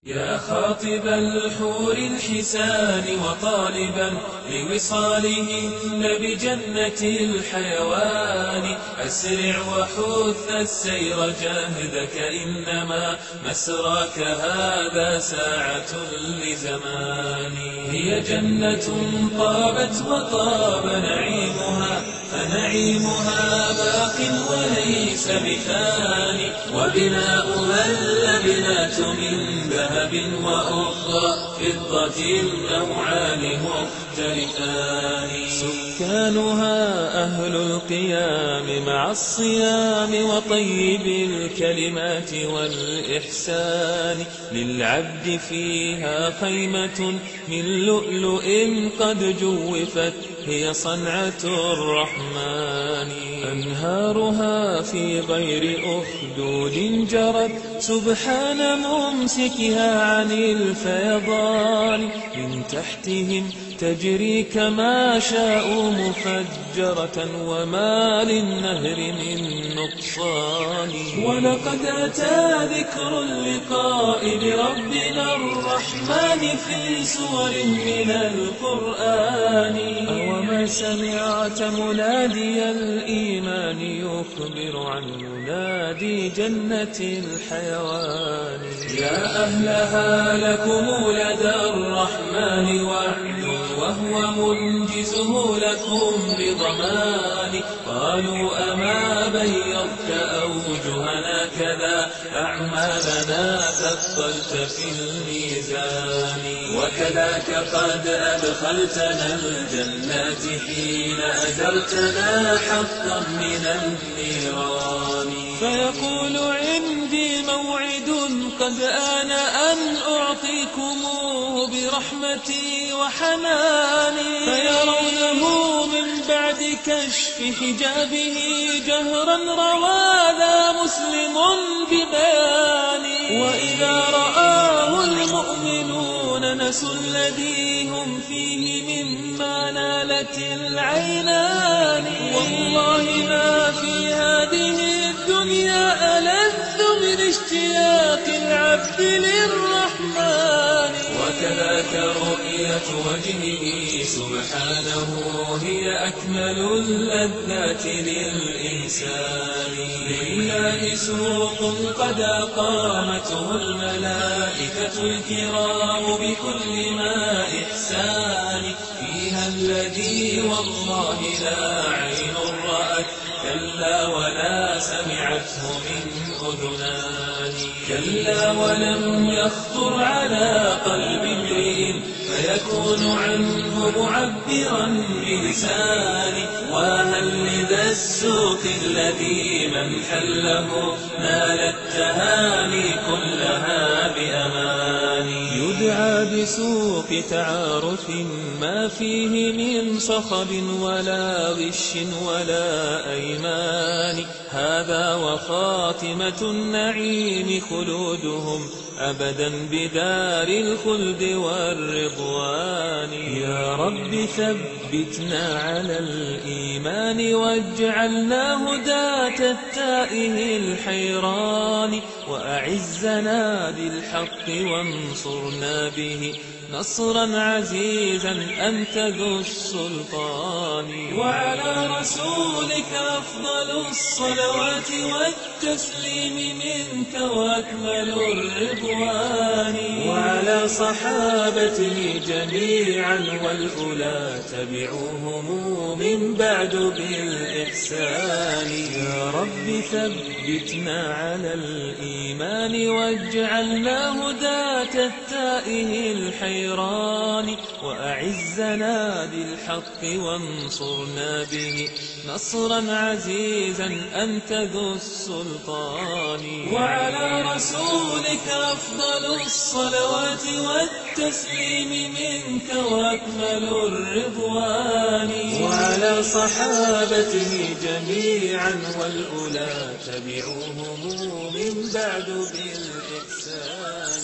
يا خاطب الحور الحسان وطالبا لوصالهن بجنة الحيوان، أسرع وحث السير جاهدك، إنما مسراك هذا ساعة لزمان. هي جنة طابت وطاب نعيمها، فنعيمها باق وليس بفان، وبناؤها اللبنات من ذهب وأخرى فضة نوعان مختلفان. سكانها أهل القيام مع الصيام وطيب الكلمات والإحسان، للعبد فيها خيمة من لؤلؤ قد جوفت، هي صنعة الرحمن. أنهارها في غير أخدود جرت، سبحان ممسكها عن الفيضان، من تحتهم تجري كما شاءوا مفجرة، وما للنهر من نقصان. ولقد أتى ذكر اللقاء بربنا الرحمن في سور من القرآن، أوما سمعت منادي الإيمان يخبر عن منادي جنة الحيوان. يا أهلها لكم لدى الرحمن وعد، وهو منجزه لكم بضمان. قالوا أما بيضت أوجهنا كذا، أعمالنا ثقلت في الميزان. وكذاك قد أدخلتنا الجنات حين أجرتنا حقا من النيران. فيقول عندي موعد قد آن أن أعطيكموه برحمتي وحناني، فيرونه من بعد كشف حجابه جهرا روانا مسلم ببياني. وإذا رآه المؤمنون نسوا الذي هم فيه مما نالت العينان. والله ما في هذه الدنيا ألذ من اشتياق العبد للرحمن. وكذاك رؤية وجهه سبحانه هي أكمل اللذات للإنسان. لله سوق قد أقامته الملائكة الكرام بكل ما إحسان، فيها الذي والله لا عين رأت، كلا ولا سمعته من أذنان. كلا ولم يخطر على قلب امرئ، فيكون عنه معبرا بلسانه. وهل لذا السوق الذي من حله نال التهاني كلها بأمان. يدعى بسوق تعارف ما فيه من صخب ولا غش ولا أيمان. هذا وخاتمة النعيم خلودهم أبدا بدار الخلد والرضوان. يا رب ثبتنا على الإيمان، واجعلنا هداة التائه الحيران. وأعزنا بالحق وانصرنا به نصرا عزيزا أنت ذو السلطان. وعلى رسولك أفضل الصلوات والتسليم منك وأكمل الرضوان. وعلى صحابته جميعا والأولى تبعوهم من بعد بالإحسان. يا رب ثبتنا على الإيمان، واجعلنا هداة التائه الحيران. وأعزنا بالحق وانصرنا به نصرا عزيزا أنت ذو السلطان. وعلى رسولك أفضل الصلوات والتسليم منك وأكمل الرضوان. وعلى صحابته جميعا والأولى تبعوهم من بعد بالإحسان.